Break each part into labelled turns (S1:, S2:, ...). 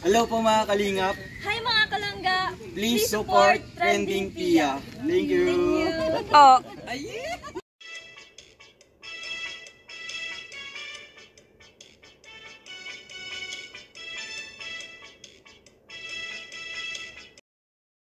S1: Hello po mga kalingap.
S2: Hi mga kalangga!
S1: Please support Trending Pia. Thank you.
S2: Oh.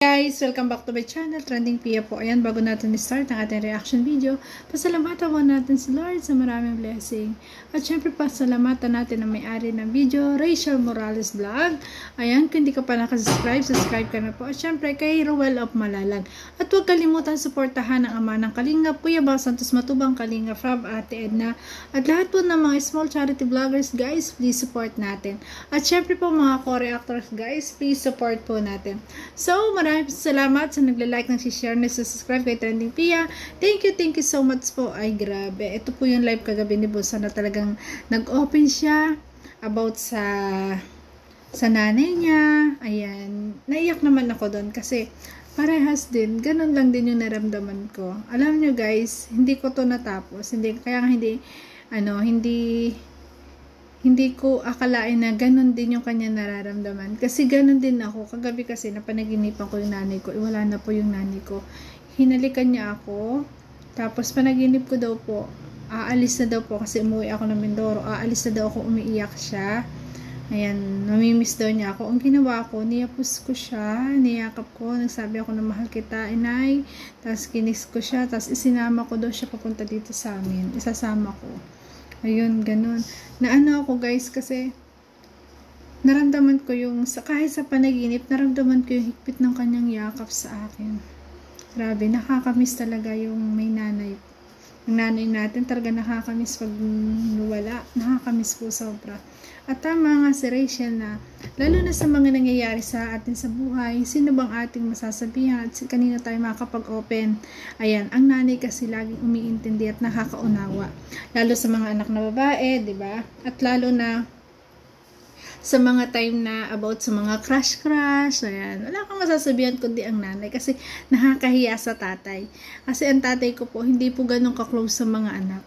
S3: Guys, welcome back to my channel, Trending Pia po. Ayan, bago natin i-start ang ating reaction video, pasalamatan mo natin si Lord sa maraming blessing. At syempre, pasalamatan natin ang may-ari ng video, Rachel Morales Vlog. Ayan, kung hindi ka pa nakasubscribe, subscribe ka na po. At syempre, kay Ruel of Malalag. At huwag kalimutan suportahan ang ama ng Kalingap, Kuya Bal Santos Matubang, Kalingap Rob, Ate Edna. At lahat po ng mga small charity vloggers, guys, please support natin. At syempre po mga co-reactors, guys, please support po natin. So, maraming salamat sa nagla-like, nag-share, nag-subscribe kay Trending Pia. Thank you so much po. Ay, grabe. Ito po yung live kagabi ni Boss na talagang nag-open siya about sa nanay niya. Ayan. Naiyak naman ako doon kasi parehas din. Ganun lang din yung naramdaman ko. Alam nyo guys, hindi ko to natapos. Kaya nga hindi ko akalain na ganun din yung kanya nararamdaman. Kasi ganun din ako. Kagabi kasi napanaginipan ko yung nanay ko. Wala na po yung nanay ko. Hinalikan niya ako. Tapos panaginip ko daw po. Aalis na daw po kasi umuwi ako ng Mindoro. Aalis na daw ako, umiiyak siya. Ayan, mamimiss daw niya ako. Ang ginawa ko, niyapos ko siya. Niyakap ko. Nagsabi ako na mahal kita, inay. Tapos kinis ko siya. Tapos isinama ko daw siya papunta dito sa amin. Isasama ko. Ayun, ganun. Naano ako guys kasi naramdaman ko yung, kahit sa panaginip, naramdaman ko yung higpit ng kanyang yakap sa akin. Grabe, nakakamiss talaga yung may nanay. Yung nanay natin talaga nakakamiss pag wala. Nakakamiss po sobra. At tama nga si Rachel na, lalo na sa mga nangyayari sa atin sa buhay, sino bang ating masasabihan at kanina tayo makakapag-open. Ayan, ang nanay kasi laging umiintindi at nakakaunawa. Lalo sa mga anak na babae, di ba? At lalo na sa mga time na about sa mga crush, ayan, wala kang masasabihan kundi ang nanay kasi nakakahiya sa tatay. Kasi ang tatay ko po, hindi po ganun ka-close sa mga anak.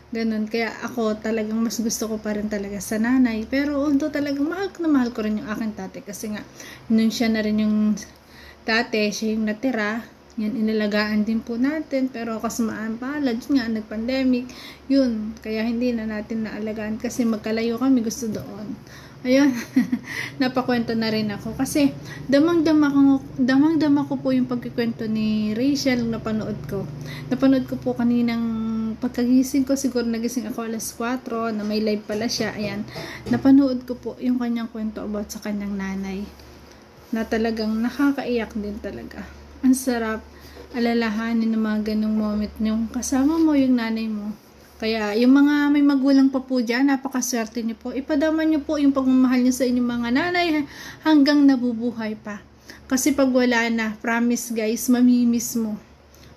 S3: Ganun. Kaya ako talagang mas gusto ko pa rin talaga sa nanay. Pero although talagang mahal ko rin yung aking tatay. Kasi nga, nung siya na rin yung tatay, siya yung natira. Yan, inalagaan din po natin. Pero kasamaan pala, yun nga, nag-pandemic. Yun, kaya hindi na natin naalagaan. Kasi magkalayo kami, gusto doon. Ayun, napakwento na rin ako. Kasi, damang-dama ko po yung pagkikwento ni Rachel nung napanood ko. Napanood ko po kaninang pagkagising ko, siguro nagising ako alas 4, na may live pala siya. Ayan, napanood ko po yung kanyang kwento about sa kanyang nanay. Na talagang nakakaiyak din talaga. Ang sarap alalahanin ng mga ganong moment yung kasama mo yung nanay mo. Kaya, yung mga may magulang pa po dyan, napakaswerte niyo po. Ipadama niyo po yung pagmamahal niyo sa inyong mga nanay hanggang nabubuhay pa. Kasi pag wala na, promise guys, mamimiss mo.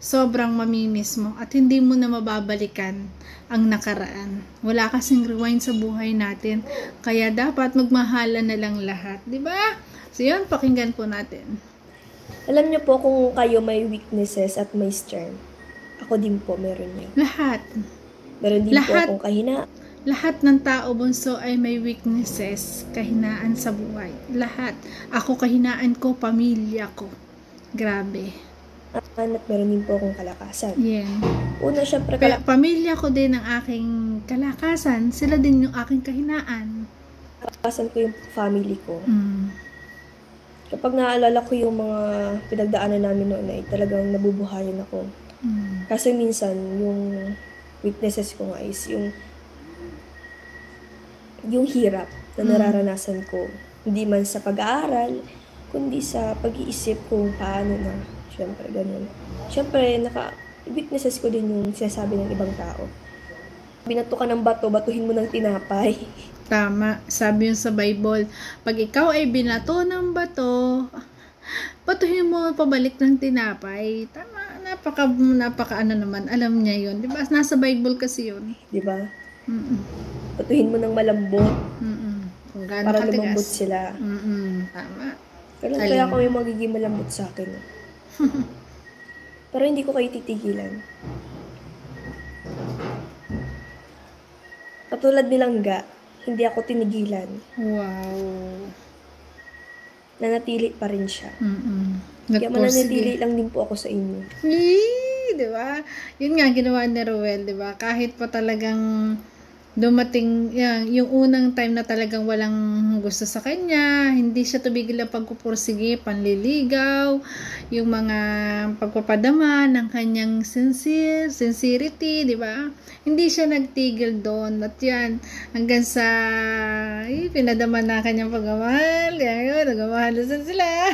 S3: Sobrang mamimiss mo. At hindi mo na mababalikan ang nakaraan. Wala kasing rewind sa buhay natin. Kaya dapat magmahalan na lang lahat. Diba? So yun, pakinggan po natin.
S2: Alam niyo po kung kayo may weaknesses at may strength. Ako din po, meron niyo.
S3: Lahat.
S2: Meron din po akong kahina.
S3: Lahat ng tao bunso ay may weaknesses, kahinaan sa buhay. Lahat. Ako kahinaan ko, pamilya ko. Grabe.
S2: At meron din po akong kalakasan.
S3: Yeah.
S2: Una, syempre,
S3: pamilya ko din ang aking kalakasan. Sila din yung aking kahinaan.
S2: Kalakasan ko yung family ko. Kapag naalala ko yung mga pinagdaanan namin noon ay talagang nabubuhayan ako. Kasi minsan, yung weaknesses ko nga is yung hirap na nararanasan ko. Hindi man sa pag-aaral, kundi sa pag-iisip kung paano na. Siyempre, ganun. Siyempre, weaknesses ko din yung sinasabi ng ibang tao. Binato ka ng bato, batuhin mo ng tinapay.
S3: Tama. Sabi yun sa Bible, pag ikaw ay binato ng bato, batuhin mo pabalik ng tinapay. Tama. Napaka ano naman. Alam niya yun. Diba? Nasa Bible kasi yun.
S2: Diba? Batuhin mo ng malambot.
S3: Kung
S2: para lumambot sila.
S3: Tama.
S2: Pero kaya kami magiging malambot sa akin. Pero hindi ko kayo titigilan. Katulad nilang hindi ako tinigilan.
S3: Wow.
S2: nanatili pa rin siya. Kaya
S3: Nagpursige.
S2: mananatili lang din po ako sa inyo.
S3: Di ba? Yun nga ginawa ni Ruel, di ba? Kahit pa talagang dumating yung unang time na talagang walang gusto sa kanya, hindi siya tumigil ang pagpupursige, panliligaw, yung mga pagpapadama ng kanyang sincerity, di ba? Hindi siya nagtigil doon. At yan, hanggang sa pinadama na kanyang pagmamahal. Yan, nagmamahalusan sila.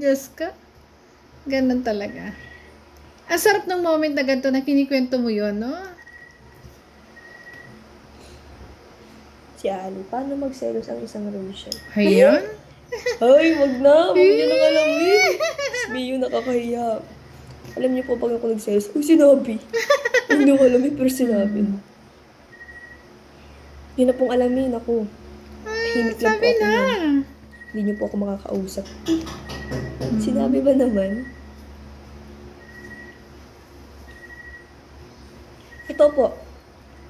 S3: Diyos ko. Ganun talaga. Ang sarap ng moment na ganito na kinikwento mo yun, no?
S2: Si Ali, paano magselos ang isang Rachel?
S3: Ayan.
S2: Ay, wag na. Wag niyo nang alamin. Miyo, nakakahiya. Alam niyo po, pag ako nagselos, sinabi. Hindi ko alamin, pero sinabi. Yun na pong alamin ako. Himik lang po
S3: Sabi
S2: ako
S3: na.
S2: nun. Hindi niyo po ako makakausap. Sinabi ba naman? Ito po,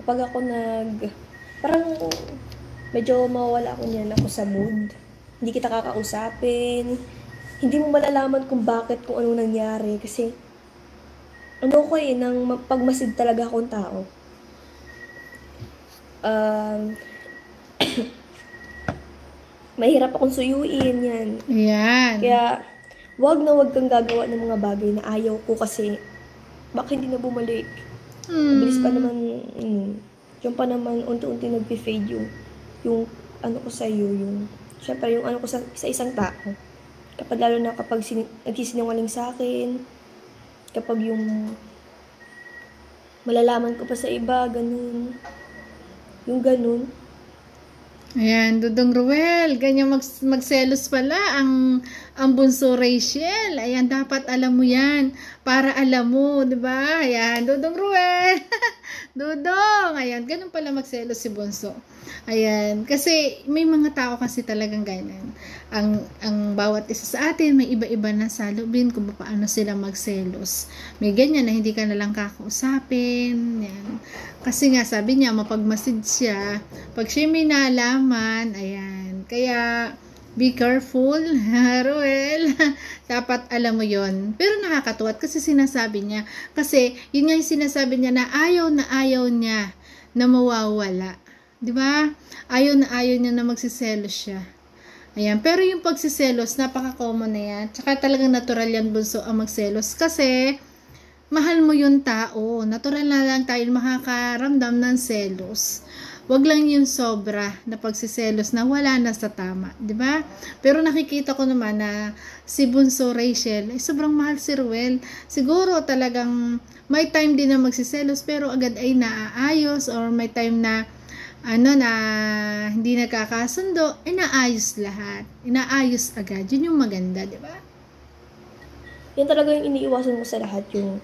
S2: kapag ako parang medyo mawala ako niyan ako sa mood. Hindi kita kakausapin. Hindi mo malalaman kung bakit, kung ano nangyari. Kasi, ano ko nang pagmasid talaga akong tao. Mahirap akong suyuin yan.
S3: Ayan.
S2: Kaya, wag kang gagawa ng mga bagay na ayaw ko kasi baka hindi na bumalik. Mabilis pa naman, yung pa naman, unti-unti nag-fade yung ano ko sa iyo, syempre yung ano ko sa isang tao. Kapag lalo na kapag nagsisinungaling sa akin, kapag yung malalaman ko pa sa iba, ganun. Yung ganun.
S3: Ayan, Dudong Ruel, ganyan magselos pala ang bunso Rachel. Ayan, dapat alam mo yan. Para alam mo, di ba? Ayan, Dudong Ruel. Dudong, ayan, ganun pala magselos si bunso. Ayan, kasi may mga tao kasi talagang ganyan. Ang bawat isa sa atin, may iba-iba na salubin kung paano sila magselos. May ganyan na hindi ka nalang kakausapin. Ayan. Kasi nga, sabi niya, mapagmasid siya. Pag siya may nalaman, ayan. Kaya, be careful, Ruel. Dapat alam mo yon. Pero nakakatuwa kasi sinasabi niya. Kasi, yun nga yung sinasabi niya na ayaw niya na mawawala. Di ba? Ayaw niya na magsiselos siya. Ayan. Pero yung pagsiselos, napaka-common na yan. Tsaka talagang natural yan, bunso, ang magselos. Kasi, mahal mo yung tao. Natural na lang tayo makakaramdam ng selos. Wag lang yung sobra na pagsiselos na wala na sa tama, di ba? Pero nakikita ko naman na si bunso Rachel, sobrang mahal si Ruel. Siguro talagang may time din na magsiselos pero agad ay naaayos, or may time na na hindi nagkakasundo, inaayos lahat. Inaayos agad. Yun yung maganda, di ba?
S2: Yan talaga yung iniiwasan mo sa lahat, yung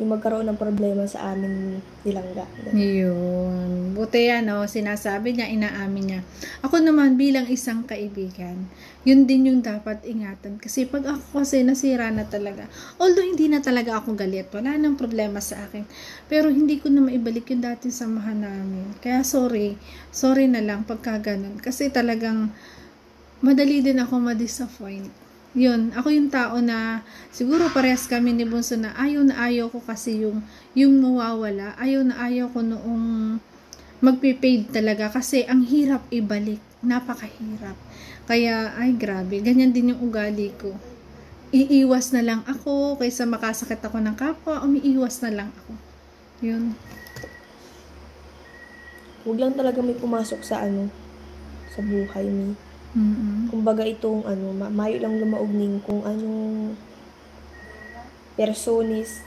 S2: magkaroon ng problema sa amin nilangga.
S3: Yun. Buti yan, sinasabi niya, inaamin niya. Ako naman, bilang isang kaibigan, yun din yung dapat ingatan. Kasi pag ako kasi nasira na talaga, although hindi na talaga ako galit, wala nang problema sa akin, pero hindi ko na maibalik yung dating samahan namin. Kaya sorry na lang pagka ganun. Kasi talagang madali din ako ma-disappoint. Yun, ako yung tao na siguro parehas kami ni bunso na ayaw ko kasi yung mawawala. Ayaw ko noong magpipaid talaga kasi ang hirap ibalik. Napakahirap. Kaya, ay grabe, ganyan din yung ugali ko. Iiwas na lang ako kaysa makasakit ako ng kapwa, umiiwas na lang ako. Yun.
S2: Huwag lang talaga may pumasok sa sa buhay ni. Kumbaga itong mayo lang lumaugning kung anong personis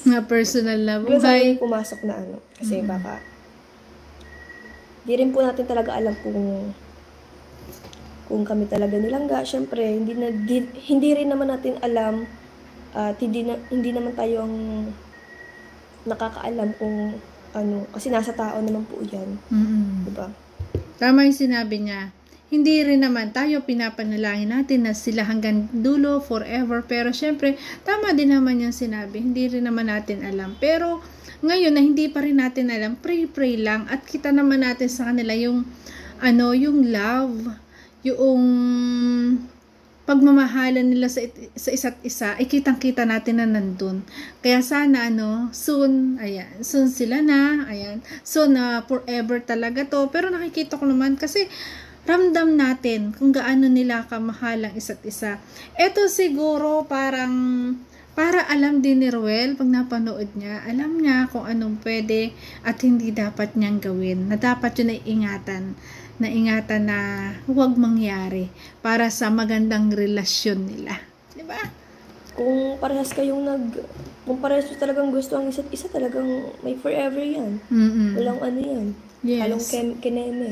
S3: na personal na
S2: buhay.
S3: buhay.
S2: Pumasok na kasi baka di rin po natin talaga alam kung kami talaga nilangga. Syempre hindi rin naman natin alam at hindi naman tayo ang nakakaalam kung kasi nasa tao naman po yan. Diba?
S3: Tama yung sinabi niya. Hindi rin naman tayo pinapanalangin natin na sila hanggang dulo, forever. Pero syempre, tama din naman yung sinabi. Hindi rin naman natin alam. Pero ngayon na hindi pa rin natin alam, pray lang. At kita naman natin sa kanila yung yung love, yung pagmamahalan nila sa isa't isa, ay kitang-kita natin na nandun. Kaya sana, soon, ayan, soon sila na, ayan, soon na forever talaga to. Pero nakikita ko naman kasi ramdam natin kung gaano nila kamahal ang isa't isa. Ito siguro para alam din ni Ruel, pag napanood niya, alam niya kung anong pwede at hindi dapat niyang gawin, na dapat yun ay ingatan na huwag mangyari para sa magandang relasyon nila. Diba?
S2: Kung parehas talagang gusto ang isa't isa, talagang may forever yan. Walang ano yan.
S3: Yes.
S2: Halong kineme.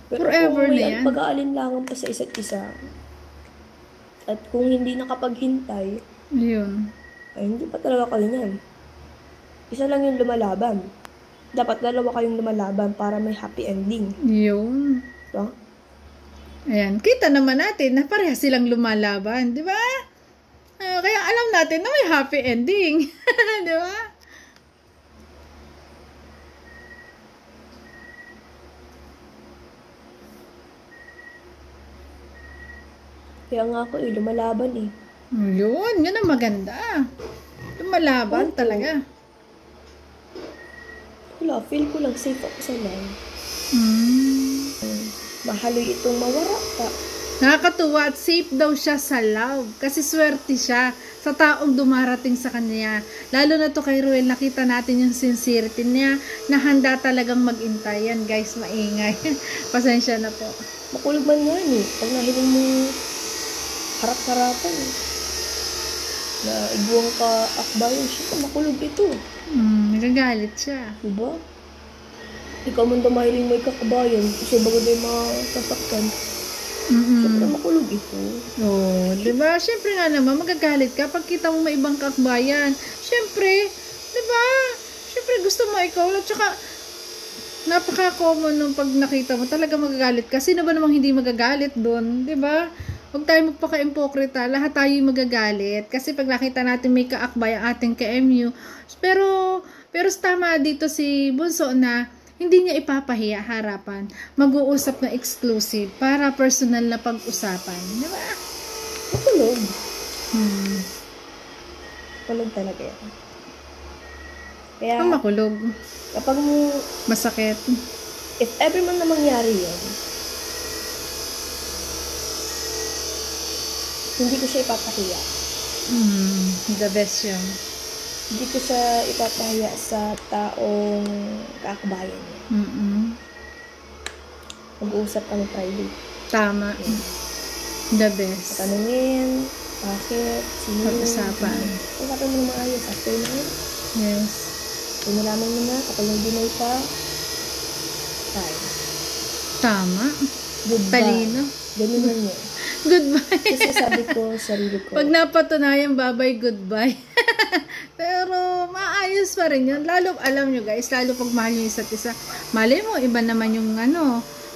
S2: Pero
S3: Forever
S2: kung
S3: na
S2: may
S3: yan.
S2: pag-aalinlangan pa sa isa't isa, at kung hindi nakapaghintay,
S3: Yun.
S2: ay hindi pa talaga kayo yan. Isa lang yung lumalaban. Dapat dalawa kayong lumalaban para may happy ending.
S3: Yun.
S2: Diba?
S3: Ayan, kita naman natin na parehas silang lumalaban, di ba? Kaya alam natin na may happy ending. Di ba?
S2: Kaya nga ako lumalaban eh.
S3: Yun ang maganda. Lumalaban talaga.
S2: Wala, feel ko lang safe ako sa love. Mahaloy itong mawara pa.
S3: Nakakatuwa at safe daw siya sa love. Kasi swerte siya sa taong dumarating sa kanya. Lalo na to kay Ruel, nakita natin yung sincerity niya na handa talagang mag-intay. Yan guys, maingay. Pasensya na po.
S2: Makulog man nga eh. Pag nahiling mo harap-harapan eh. Na iguang ka akbayan siya, makulog ito.
S3: Nagagalit siya.
S2: Diba? Ikaw man daw mahiling mo ikakabayan, kasi bago daw yung mga sasaktan. Siyempre makulog ito.
S3: Oo, diba? Siyempre nga naman, magagalit ka pag kita mo may ibang kakbayan. Siyempre, diba? Siyempre gusto mo ikaw. At saka, napaka-common nung pag nakita mo, talaga magagalit ka. Sino ba namang hindi magagalit doon? Diba? Huwag tayo magpaka-impokrita. Lahat tayo magagalit. Kasi pag nakita natin may kaakbay ang ating KMU. Pero tama dito si Bunso na hindi niya ipapahiya harapan. Mag-uusap na exclusive para personal na pag-usapan. Di ba?
S2: Makulog. Makulog talaga yan. Kaya,
S3: Ang makulog.
S2: kapag mo,
S3: Masakit.
S2: if ever man na mangyari yan, hindi ko siya ipapahiya.
S3: The best yun.
S2: Hindi ko siya ipapahiya sa taong kakbayan niya. Mag-uusap kami private.
S3: Tama. The best.
S2: Tanungin, bakit, sino,
S3: Pag-usapan.
S2: Usapan mo na maayos. After na yun,
S3: Yes.
S2: kung nalaman mo na, kapag nag-deny pa, time.
S3: Tama.
S2: Goodbye.
S3: Talino.
S2: Ganun lang yun.
S3: Goodbye.
S2: Kasi sabi ko, sarili ko.
S3: Pag napatunayan, bye-bye, goodbye. Pero, maayos pa rin yun. Lalo, alam nyo guys, lalo pag mahal nyo isa't isa. Malay mo, iba naman yung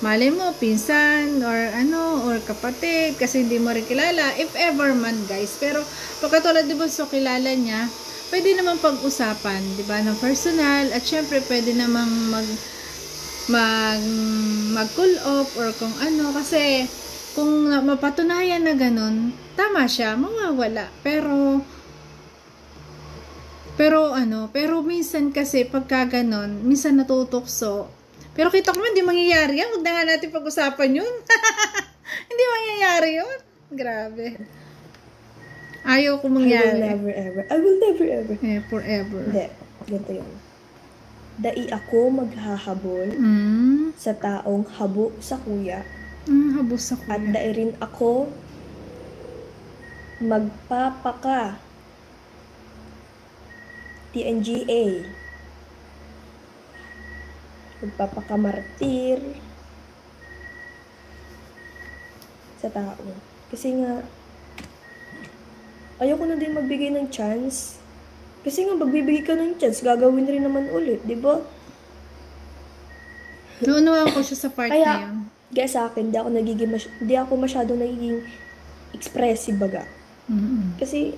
S3: malay mo, pinsan, or kapatid, kasi hindi mo rin kilala. If ever man guys. Pero, pagkatulad diba, so kilala niya, pwede naman pag-usapan, diba, ng personal, at syempre, pwede namang mag-cool off, or kung ano, kasi, kung mapatunayan na ganun, tama siya, mawawala. Pero minsan kasi pagka ganun, minsan natutukso. Pero kita ko man, hindi mangyayari yan. Huwag na nga natin pag-usapan yun. Hindi mangyayari yun. Grabe. Ayaw ko mangyari.
S2: I will never ever.
S3: Forever.
S2: Hindi, ganito yun. Dai ako maghahabol sa taong habo sa kuya.
S3: Habos ako.
S2: At dai rin ako magpapaka TNGA. Magpapakamartir sa tao. Kasi nga, ayoko na din magbigay ng chance. Kasi nga, magbibigay ka ng chance, gagawin rin naman ulit, di ba?
S3: Naunawa ko siya sa part na yun.
S2: Kaya sa akin, di ako masyadong nagiging expressive baga. Kasi,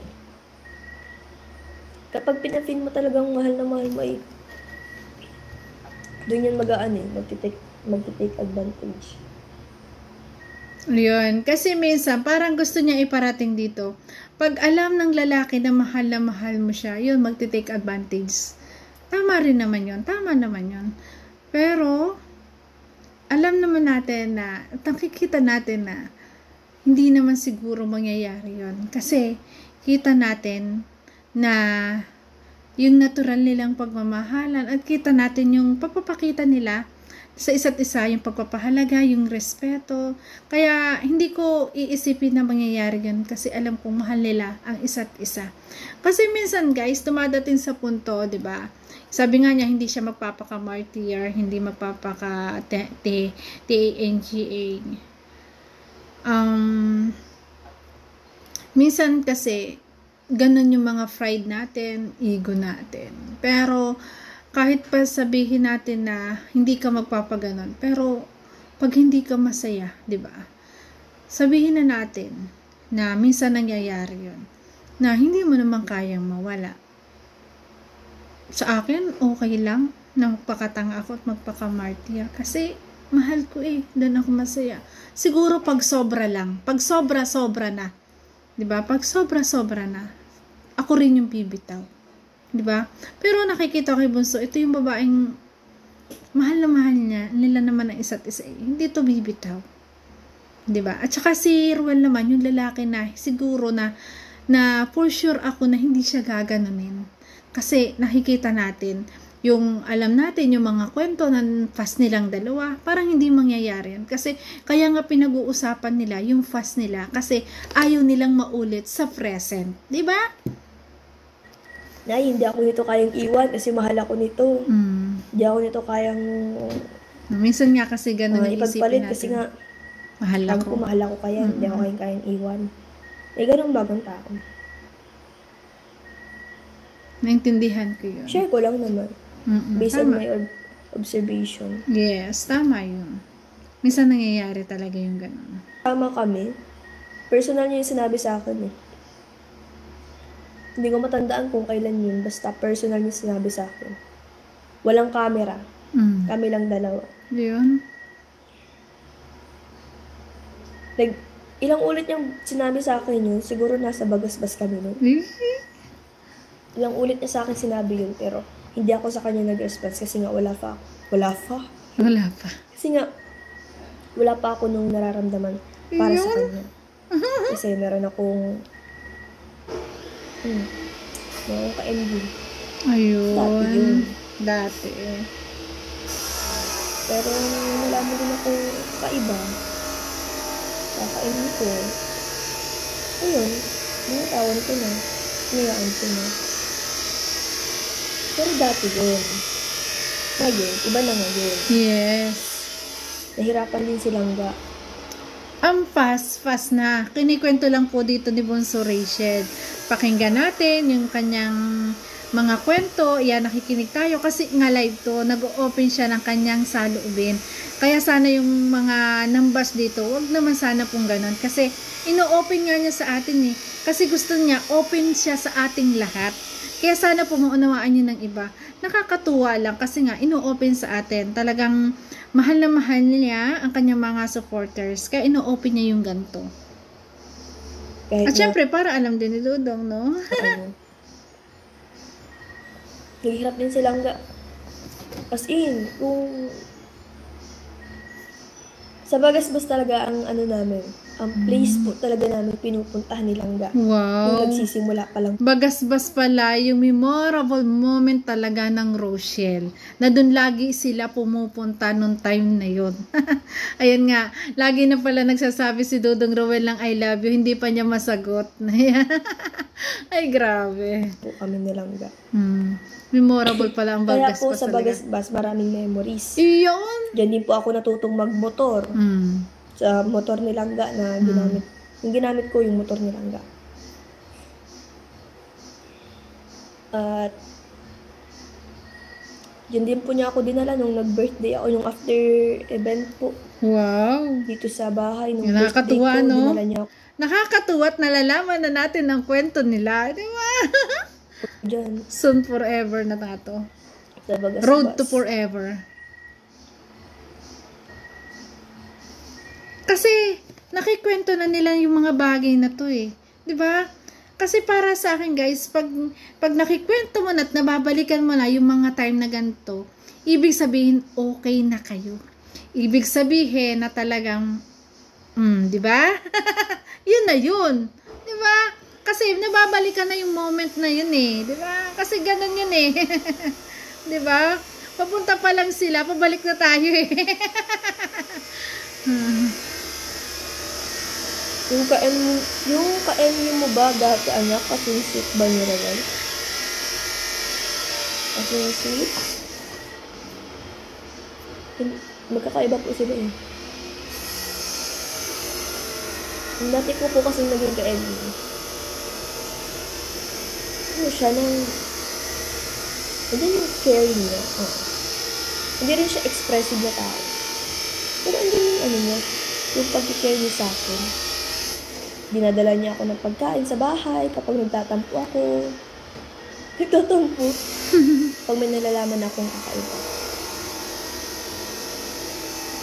S2: kapag pinafeel mo talagang mahal na mahal mo, doon yan mag-take advantage.
S3: Yun. Kasi minsan, parang gusto niya iparating dito. Pag alam ng lalaki na mahal mo siya, yun, magti-take advantage. Tama rin naman yun. Tama naman yun. Pero, alam naman natin na, nakikita natin na, hindi naman siguro mangyayari yun. Kasi, kita natin na, yung natural nilang pagmamahalan, at kita natin yung pagpapakita nila, sa isa't isa, yung pagpapahalaga, yung respeto. Kaya, hindi ko iisipin na mangyayari yun kasi alam kong mahal nila ang isa't isa. Kasi minsan guys, dumadating sa punto, di ba? Sabi nga niya, hindi siya magpapaka-martyr, hindi magpapaka-TANGA. Minsan kasi, ganun yung mga pride natin, ego natin. Pero, kahit pa sabihin natin na hindi ka magpapaganon, pero pag hindi ka masaya, 'di ba? Sabihin na natin na minsan nangyayari 'yon. Na hindi mo naman kayang mawala. Sa akin, okay lang na magpakatanga ako at magpakamartiya kasi mahal ko doon ako masaya. Siguro pag sobra lang, pag sobra na. 'Di ba? Pag sobra na, ako rin yung bibitaw. Diba? Pero nakikita ko kay Bunso, ito yung babaeng mahal na mahal nila naman ang isa't isa. Hindi to bibitaw. Diba? At saka si Ruel naman, yung lalaki na siguro na for sure ako na hindi siya gaganunin. Kasi nakikita natin, yung alam natin, yung mga kwento ng fast nilang dalawa, parang hindi mangyayari yan. Kasi kaya nga pinag-uusapan nila yung fast nila kasi ayaw nilang maulit sa present. Diba?
S2: Nay, hindi ako nito kayang iwan kasi mahal ako nito. Hindi ako nito kayang
S3: minsan nga kasi ganun yung isipin natin.
S2: Kasi nga
S3: mahal ako.
S2: Mahal ako kaya, hindi ako kayang iwan. Ganun bagong tao.
S3: Naintindihan ko yun.
S2: Share ko lang naman. Based on my observation.
S3: Yes, tama yun. Minsan nangyayari talaga yung ganun.
S2: Tama kami. Personal niya yung sinabi sa akin Hindi ko matandaan kung kailan yun. Basta personal niya sinabi sa akin. Walang camera. Kami lang dalawa.
S3: Yun.
S2: Ilang ulit niyang sinabi sa akin yun. Siguro nasa Bagasbas kami nun. Ilang ulit niya sa akin sinabi yun. Pero hindi ako sa kanya nag-response kasi nga wala pa. Kasi nga wala pa ako nung nararamdaman para sa kanya. Kasi meron akong mga ka-ending.
S3: Ayun. Dati.
S2: Pero wala mo rin ako kaiba. Kakainin ko. Ayun. Nangatawan ko na. Niyaan ko na. Pero dati yun. Ngayon, iba na ngayon.
S3: Yes.
S2: Nahirapan din silang
S3: Ang fast na. Kinikwento lang po dito ni Bunso Rachel. Pakinggan natin yung kanyang mga kwento. Yan, nakikinig tayo kasi nga live to. Nag-open siya ng kanyang saloobin. Kaya sana yung mga numbers dito, wag naman sana pong ganun. Kasi ino-open nga niya sa atin Kasi gusto niya, open siya sa ating lahat. Kaya sana po maunawaan niyo ng iba. Nakakatuwa lang kasi nga ino-open sa atin. Talagang mahal na mahal niya ang kanyang mga supporters. Kaya ino-open niya yung ganito. At syempre, para alam din ni Dudong, no?
S2: Naghihirap din silang as in, kung sa Bagasbas talaga ang namin, ang place po talaga namin pinupuntahan nilang
S3: Wow.
S2: Nung nagsisimula pa lang.
S3: Bagasbas pala yung memorable moment talaga ng Rochelle. Na doon lagi sila pumupunta nung time na yun. Ayan nga, lagi na pala nagsasabi si Dudong Rowel ng I love you, hindi pa niya masagot. Ay, grabe.
S2: Po kami nilang
S3: Memorable pala ang Bagasbas.
S2: Kaya po sa Bagasbas, maraming memories.
S3: Iyon.
S2: Diyan din po ako natutong magmotor. Sa motor ni Langga na ginamit. Yung ginamit ko, yung motor ni Langga. At yun din po niya ako dinala nung nag-birthday ako, yung after event po.
S3: Wow.
S2: Dito sa bahay. Nung
S3: Nakakatuwa,
S2: birthday ko,
S3: no?
S2: dinala niya ako.
S3: Nakakatuwa at nalalaman na natin ang kwento nila. Di ba?
S2: Diyan.
S3: Soon forever na tato.
S2: Sa Bagasbas.
S3: Road to forever. Kasi, nakikwento na nila yung mga bagay na to eh. 'Di ba? Kasi para sa akin guys, pag nakikwento mo na at nababalikan mo na yung mga time na ganito, ibig sabihin okay na kayo. Ibig sabihin na talagang, 'di ba? Yun na yun. 'Di ba? Kasi nababalikan na yung moment na yun eh. 'Di ba? Kasi ganun yun eh. 'Di ba? Papunta pa lang sila, pabalik na tayo eh.
S2: Yung ka-MU mo ba dati, anak, kasing sweet ba ni Rowan? Kasing sweet? Magkakaiba po sila eh. Yung dati ko po kasing naging ka-MU. Ano siya nang... Hindi yung caring niya. Hindi rin siya expressive na tao. Pero andun yung ano niya, yung pag-care niya sa akin. Dinadala niya ako ng pagkain sa bahay kapag nagtatampo ako. Nagtatampo. Pag may nalalaman akong kakaiba.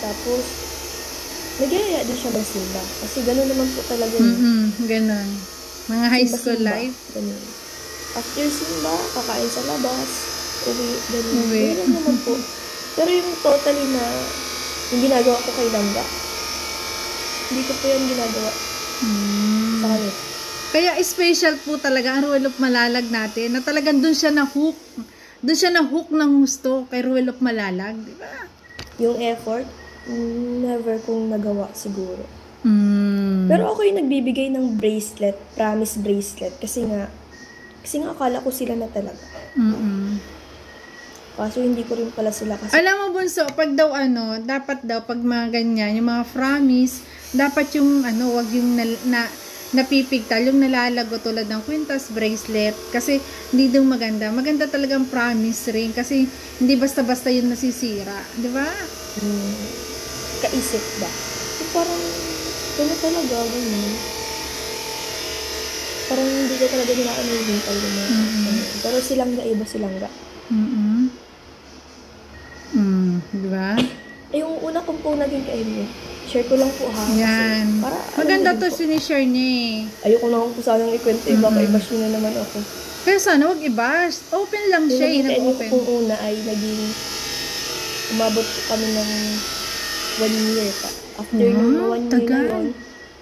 S2: Tapos, nagyaya din siya magsimba. Kasi gano'n naman po talaga yun.
S3: Ganon. Mga high school
S2: Simba.
S3: life.
S2: Ganun. After simba, kakain sa labas. Uwi. Ganun.
S3: Uwi.
S2: Ganun naman po. Pero yung totally na yung ginagawa ko kay Langga, hindi ko po yan ginagawa. Sa kanya.
S3: Kaya special po talaga ang Ruel of Malalag natin na talagang dun siya na-hook. Dun siya na-hook ng gusto kay Ruel of Malalag. Di ba?
S2: Yung effort, never kong nagawa siguro. Pero ako yung nagbibigay ng bracelet, promise bracelet. Kasi nga akala ko sila na talaga. Kaso hindi ko rin pala sila kasi.
S3: Alam mo Bunso, pag daw dapat daw pag mga ganyan, yung mga promise, dapat yung wag yung napipigtal, yung nalalago tulad ng kwintas, bracelet, kasi hindi daw maganda. Maganda talagang promise ring kasi hindi basta-basta yun nasisira, di ba?
S2: Kaisip ba? So, parang talaga, ganun. Parang hindi ko talaga ginaan yung hintay ganun. Pero silang iba silang ga.
S3: Di ba?
S2: Yung una kong po naging ka-MU, share ko lang po ha.
S3: Yan.
S2: Para,
S3: maganda to sinishare niya eh.
S2: Ayoko na kung sanang ikwento iba, kaibash nyo na naman ako.
S3: Pero sana wag i-bash. Open lang siya eh.
S2: Yung
S3: Nag-open.
S2: kong una ay naging umabot po kami ng 1 year pa. After nung 1 year na yun,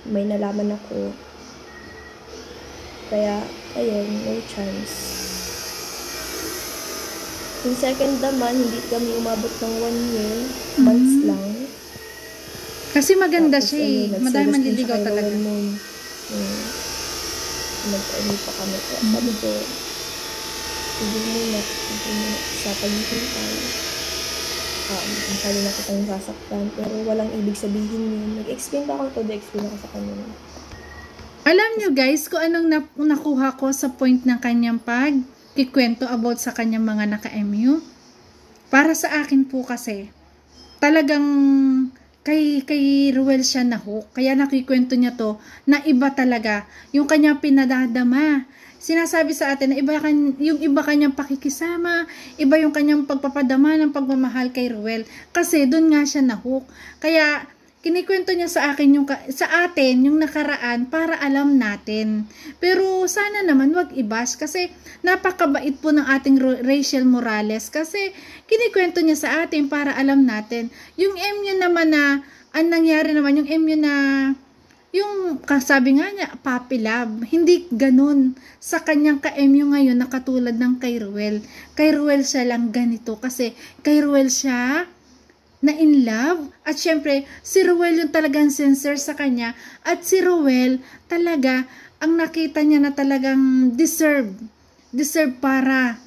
S2: may nalaman ako. Kaya, ayun, no chance. Yung second naman, hindi kami umabot ng 1 year, months lang.
S3: Kasi maganda
S2: Tapos,
S3: siya eh. Madami manliligaw talaga.
S2: Nag-ano pa kami. Kaya sabi ko, hindi muna sa paghihintay. Masyado na kitang sasaktan, pero walang ibig sabihin yun. Nag-explain pa ako explain ako sa kanya.
S3: Alam nyo guys, kung anong nakuha ko sa point ng kanyang pagkikwento about sa kanyang mga naka-MU. Para sa akin po kasi, talagang kay Ruel siya na-hook. Kaya nakikwento niya to na iba talaga yung kanyang pinadadama. Sinasabi sa atin na yung iba kanyang pakikisama, iba yung kanyang pagpapadama ng pagmamahal kay Ruel. Kasi doon nga siya na-hook. Kaya kinikwento niya sa atin yung nakaraan para alam natin. Pero sana naman wag i-bash kasi napakabait po ng ating Rachel Morales kasi kinikwento niya sa atin para alam natin. Yung MU naman na, ang nangyari naman yung MU na, yung sabi nga niya, puppy love, hindi ganun sa kanyang ka-MU ngayon na katulad ng kay Ruel. Kay Ruel siya lang ganito kasi kay Ruel siya na in love. At syempre, si Ruel yung talagang sincere sa kanya. At si Ruel talaga, ang nakita niya na talagang deserve para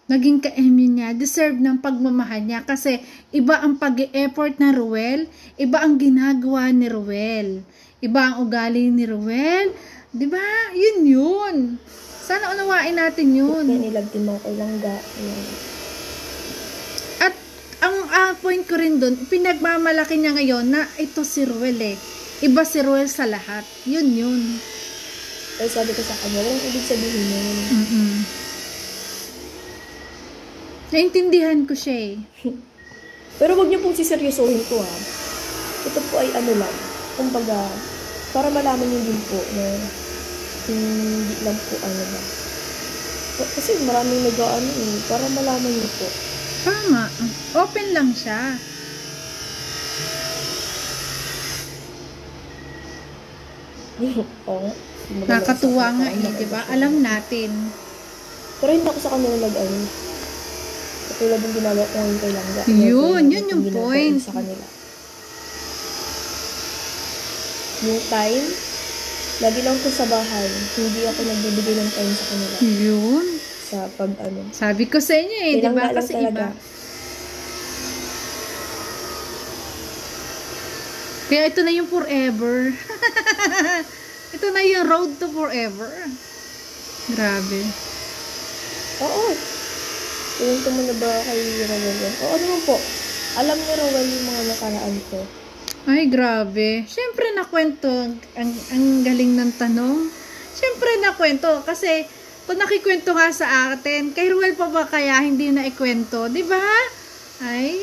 S3: naging ka-MU niya. Deserve ng pagmamahal niya. Kasi iba ang pag-e-effort ng Ruel. Iba ang ginagawa ni Ruel. Iba ang ugali ni Ruel. Diba? Yun. Sana unawain natin yun.
S2: Kaya nilagtin mo kay Langga.
S3: At ang point ko rin dun, pinagmamalaki niya ngayon na ito si Ruel eh. Iba si Ruel sa lahat. Yun.
S2: Pero sabi ko sa kanya, walang ibig sabihin yun.
S3: Naintindihan ko siya eh.
S2: Pero wag niyo pong siseryosohin ko ha. Ito po ay ano lang. kumbaga, para malaman niyo din po na hindi lang po ano ba. Kasi maraming nag-ano para malaman niyo po.
S3: Tama. Open lang siya.
S2: Oo.
S3: Nakatuwa nga eh, di ba? Alam natin.
S2: Pero hindi ako sa kanila nag-ano. Katulad ng ginagawa ko ngayon kay Langga.
S3: Yun yung
S2: ginagawa ko
S3: point.
S2: sa kanila. Yung time, lagi lang ko sa bahay. Hindi ako nagbibigay ng time sa kanila.
S3: Yun.
S2: Sa pag-ano.
S3: Sabi ko sa inyo eh, di ba?
S2: Kailangan
S3: Kasi
S2: talaga.
S3: iba. Kaya ito na yung forever. Ito na yung road to forever. Grabe.
S2: Oo. Iwento mo na ba kay Rowell yan? Oo naman po. Alam ni Rowell yung mga nakaraan ko.
S3: Ay, grabe. Siyempre nakwento. Ang galing ng tanong. Siyempre nakwento. Kasi, kung nakikwento nga sa atin, kay Ruel pa ba kaya hindi na ikwento? Diba? Ay.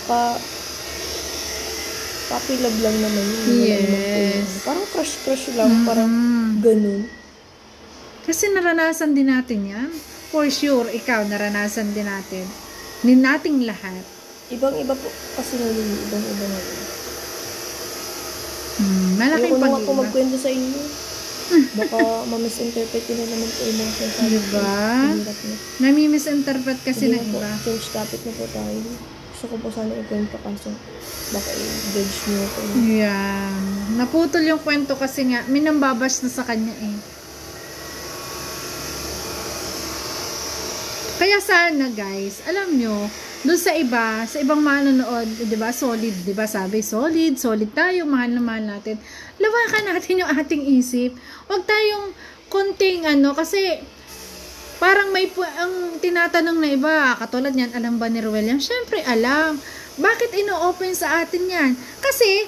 S2: Tsaka, puppy love lang naman yun.
S3: Yes.
S2: Parang crush lang. Parang ganun.
S3: Kasi naranasan din natin yan. For sure, ikaw, naranasan din natin. Din nating lahat.
S2: Ibang-iba po kasi ngayon. Ibang-iba ngayon.
S3: Malaking
S2: Ayoko na nga po
S3: pag-iba.
S2: magkwento sa inyo. Baka ma-misinterpret na naman po yung mga sinasabi.
S3: Diba?
S2: Hirap na.
S3: Nami-misinterpret kasi
S2: Sige
S3: ng
S2: na po,
S3: iba.
S2: change topic na po tayo. Gusto ko po sana ikwento kaso baka i-judge niyo ako.
S3: Yan. Naputol yung kwento kasi nga, may nambabash na sa kanya eh. Kaya sana guys, alam nyo, doon sa ibang manonood, 'di ba? Solid, 'di ba? Sabi, solid tayo, mahal na mahal natin. Lawakan natin yung ating isip. Huwag tayong konting kasi parang may ang tinatanong na iba, katulad niyan, alam ba ni Ruel yan? Syempre alam. Bakit ino-open sa atin yan? Kasi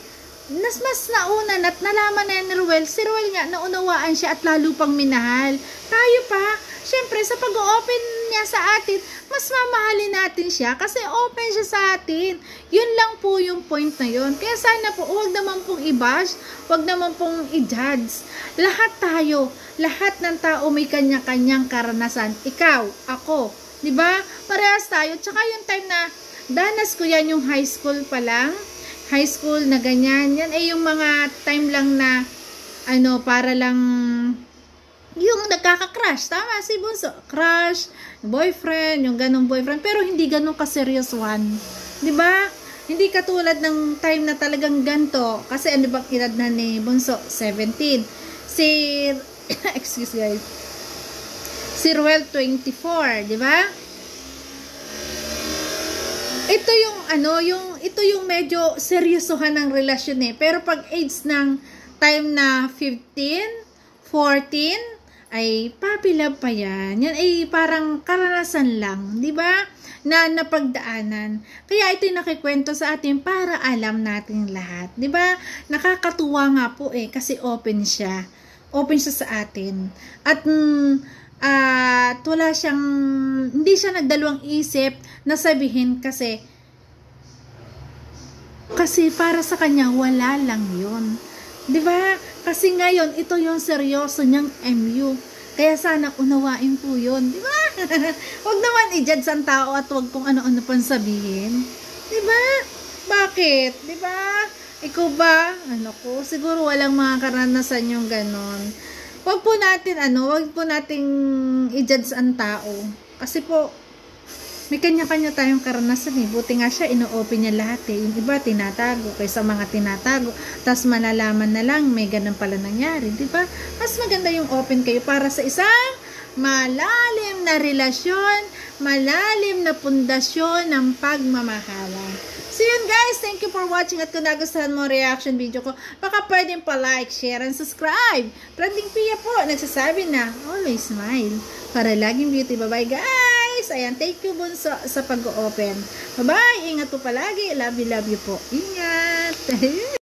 S3: mas nauna at nalaman na ni Ruel, si Ruel nga naunawaan siya at lalo pang minahal. Tayo pa, syempre sa pag-open niya sa atin, mas mamahalin natin siya kasi open siya sa atin. Yun lang po yung point na yun. Kaya sana po, huwag naman pong i-bash, huwag naman pong i-judge. Lahat tayo, lahat ng tao may kanya-kanyang karanasan. Ikaw, ako, di ba? Parehas tayo. Tsaka yung time na danas ko yan yung high school pa lang. High school na ganyan. Yan ay yung mga time lang na para lang yung nagkaka-crush. Tama si Bunso. Crush, boyfriend, yung ganong boyfriend. Pero hindi ganong ka-serious one. Diba? Hindi katulad ng time na talagang ganto. Kasi ano bang edad na ni Bunso? 17. Excuse guys. Si Ruel, 24. Diba? Ito yung medyo seryosohan ng relasyon eh. Pero pag age ng time na 15, 14, ay puppy love pa yan. Yan ay parang karanasan lang, di ba? Na napagdaanan. Kaya ito yung nakikwento sa atin para alam natin lahat. Di ba? Nakakatuwa nga po eh, kasi open siya. Open siya sa atin. At wala siyang, hindi siya nagdalawang isip na sabihin kasi para sa kanya wala lang yun. 'Di ba? Kasi ngayon ito yung seryoso niyang MU. Kaya sana unawain po yun. 'Di ba? Huwag naman i-judge ang tao at huwag kung ano-ano pang sabihin. 'Di ba? Bakit? 'Di ba? Ikaw ba? Ko, siguro walang mga karanasan yung ganon. Huwag po nating i-judge ang tao. Kasi po, may kanya-kanya tayong karanasan eh. Buti nga siya, ino-open niya lahat eh. Yung iba, tinatago. Kaysa mga tinatago. Tapos malalaman na lang, may ganun pala nangyari. Diba? Mas maganda yung open kayo para sa isang malalim na relasyon, malalim na pundasyon ng pagmamahalan. So yun guys, thank you for watching at kung nagustuhan mo reaction video ko, baka pwedeng pa-like, share, and subscribe. Trending Pia po, nagsasabi na, always smile. Para laging beauty. Bye-bye guys! Ayan, thank you Bunso sa pag-open. Bye-bye! Ingat po palagi. Love you po. Ingat!